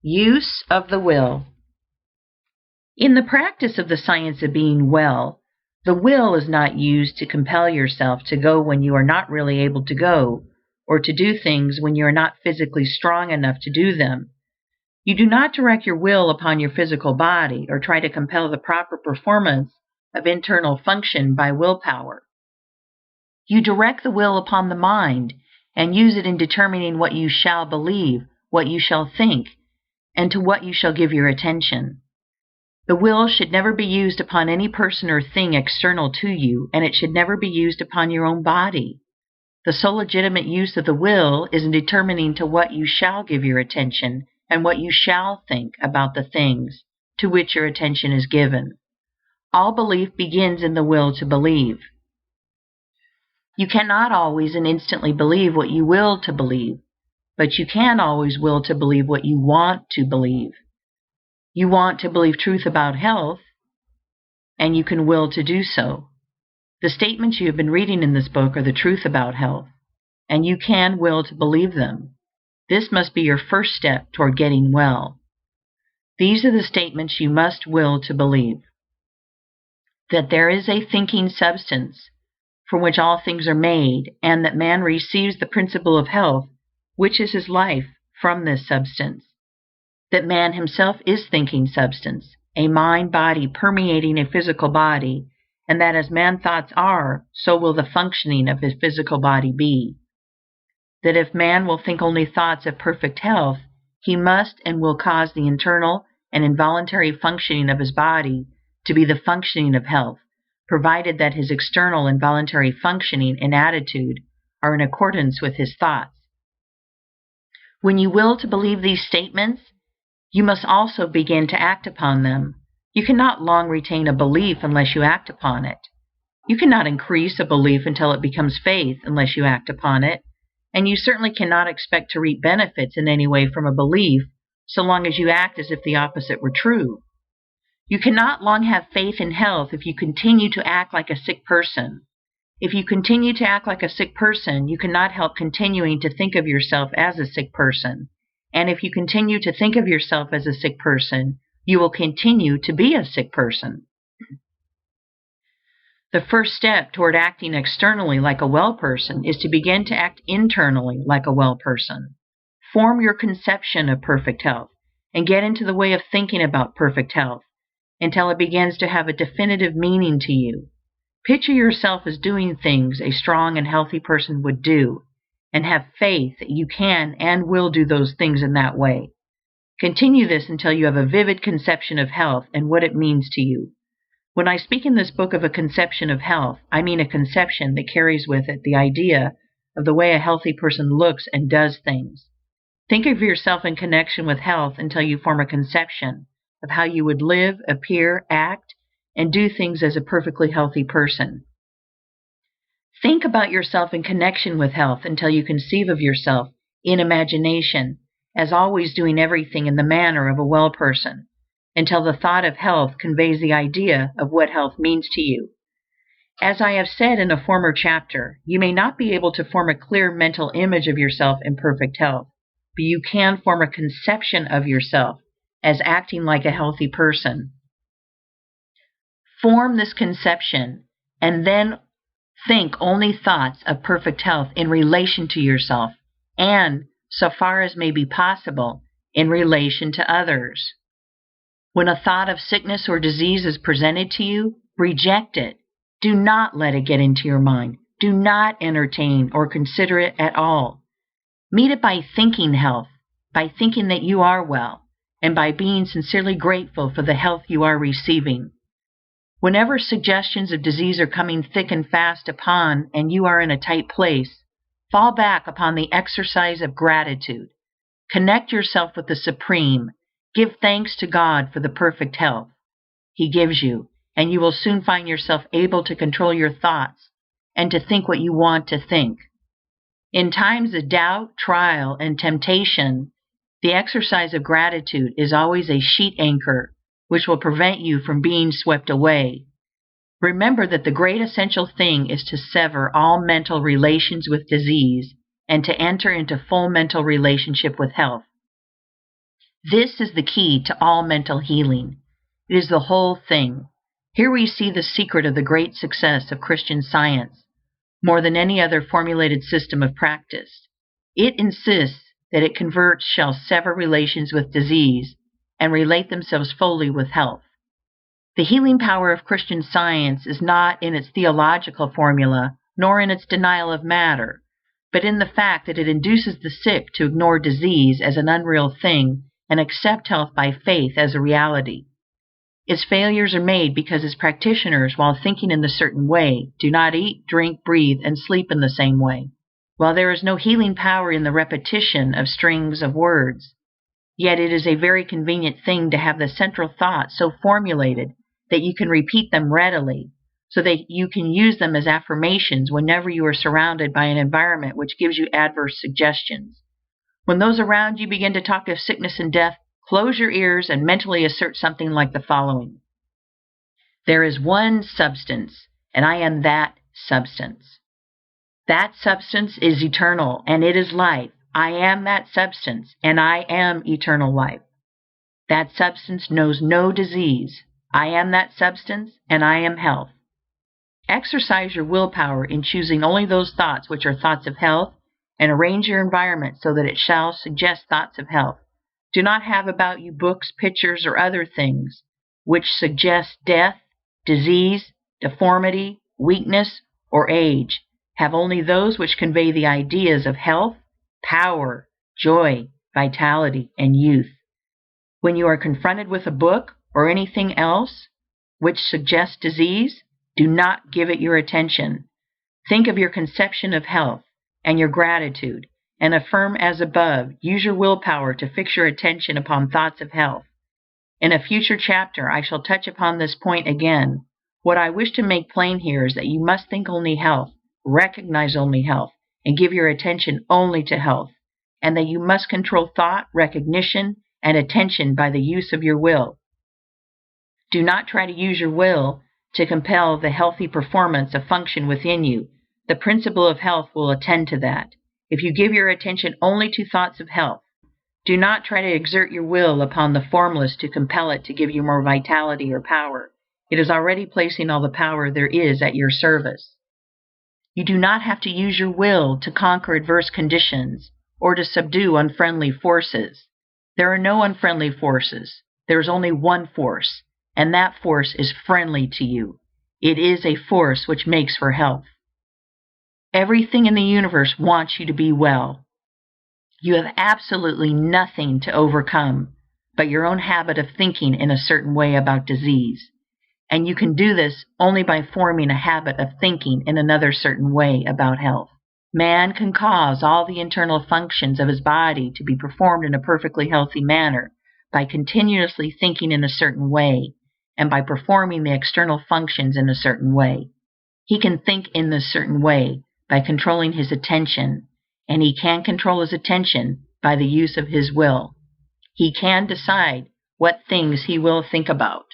Use of the will. In the practice of the science of being well, the will is not used to compel yourself to go when you are not really able to go, or to do things when you are not physically strong enough to do them. You do not direct your will upon your physical body, or try to compel the proper performance of internal function by willpower. You direct the will upon the mind, and use it in determining what you shall believe, what you shall think, and to what you shall give your attention. The will should never be used upon any person or thing external to you, and it should never be used upon your own body. The sole legitimate use of the will is in determining to what you shall give your attention and what you shall think about the things to which your attention is given. All belief begins in the will to believe. You cannot always and instantly believe what you will to believe, but you can always will to believe what you want to believe. You want to believe truth about health, and you can will to do so. The statements you have been reading in this book are the truth about health, and you can will to believe them. This must be your first step toward getting well. These are the statements you must will to believe: that there is a thinking substance from which all things are made, and that man receives the principle of health, which is his life, from this substance. That man himself is thinking substance, a mind-body permeating a physical body, and that as man's thoughts are, so will the functioning of his physical body be. That if man will think only thoughts of perfect health, he must and will cause the internal and involuntary functioning of his body to be the functioning of health, provided that his external and voluntary functioning and attitude are in accordance with his thoughts. When you will to believe these statements, you must also begin to act upon them. You cannot long retain a belief unless you act upon it. You cannot increase a belief until it becomes faith unless you act upon it, and you certainly cannot expect to reap benefits in any way from a belief so long as you act as if the opposite were true. You cannot long have faith in health if you continue to act like a sick person. If you continue to act like a sick person, you cannot help continuing to think of yourself as a sick person. And if you continue to think of yourself as a sick person, you will continue to be a sick person. The first step toward acting externally like a well person is to begin to act internally like a well person. Form your conception of perfect health, and get into the way of thinking about perfect health until it begins to have a definitive meaning to you. Picture yourself as doing things a strong and healthy person would do, and have faith that you can and will do those things in that way. Continue this until you have a vivid conception of health and what it means to you. When I speak in this book of a conception of health, I mean a conception that carries with it the idea of the way a healthy person looks and does things. Think of yourself in connection with health until you form a conception of how you would live, appear, act, and do things as a perfectly healthy person. Think about yourself in connection with health until you conceive of yourself in imagination as always doing everything in the manner of a well person, until the thought of health conveys the idea of what health means to you. As I have said in a former chapter, you may not be able to form a clear mental image of yourself in perfect health, but you can form a conception of yourself as acting like a healthy person. Form this conception, and then think only thoughts of perfect health in relation to yourself, and, so far as may be possible, in relation to others. When a thought of sickness or disease is presented to you, reject it. Do not let it get into your mind. Do not entertain or consider it at all. Meet it by thinking health, by thinking that you are well, and by being sincerely grateful for the health you are receiving. Whenever suggestions of disease are coming thick and fast upon, and you are in a tight place, fall back upon the exercise of gratitude. Connect yourself with the Supreme. Give thanks to God for the perfect health He gives you, and you will soon find yourself able to control your thoughts and to think what you want to think. In times of doubt, trial, and temptation, the exercise of gratitude is always a sheet anchor which will prevent you from being swept away. Remember that the great essential thing is to sever all mental relations with disease and to enter into full mental relationship with health. This is the key to all mental healing. It is the whole thing. Here we see the secret of the great success of Christian Science, more than any other formulated system of practice. It insists that its converts shall sever relations with disease and relate themselves fully with health. The healing power of Christian Science is not in its theological formula, nor in its denial of matter, but in the fact that it induces the sick to ignore disease as an unreal thing and accept health by faith as a reality. Its failures are made because its practitioners, while thinking in a certain way, do not eat, drink, breathe, and sleep in the same way. While there is no healing power in the repetition of strings of words, yet it is a very convenient thing to have the central thoughts so formulated that you can repeat them readily, so that you can use them as affirmations whenever you are surrounded by an environment which gives you adverse suggestions. When those around you begin to talk of sickness and death, close your ears and mentally assert something like the following: There is one substance, and I am that substance. That substance is eternal, and it is life. I am that substance, and I am eternal life. That substance knows no disease. I am that substance, and I am health. Exercise your willpower in choosing only those thoughts which are thoughts of health, and arrange your environment so that it shall suggest thoughts of health. Do not have about you books, pictures, or other things which suggest death, disease, deformity, weakness, or age. Have only those which convey the ideas of health, power, joy, vitality, and youth. When you are confronted with a book or anything else which suggests disease, do not give it your attention. Think of your conception of health and your gratitude, and affirm as above. Use your willpower to fix your attention upon thoughts of health. In a future chapter, I shall touch upon this point again. What I wish to make plain here is that you must think only health, recognize only health, and give your attention only to health, and that you must control thought, recognition, and attention by the use of your will. Do not try to use your will to compel the healthy performance of function within you. The principle of health will attend to that. If you give your attention only to thoughts of health, do not try to exert your will upon the formless to compel it to give you more vitality or power. It is already placing all the power there is at your service. You do not have to use your will to conquer adverse conditions or to subdue unfriendly forces. There are no unfriendly forces. There is only one force, and that force is friendly to you. It is a force which makes for health. Everything in the universe wants you to be well. You have absolutely nothing to overcome but your own habit of thinking in a certain way about disease, and you can do this only by forming a habit of thinking in another certain way about health. Man can cause all the internal functions of his body to be performed in a perfectly healthy manner by continuously thinking in a certain way and by performing the external functions in a certain way. He can think in this certain way by controlling his attention, and he can control his attention by the use of his will. He can decide what things he will think about.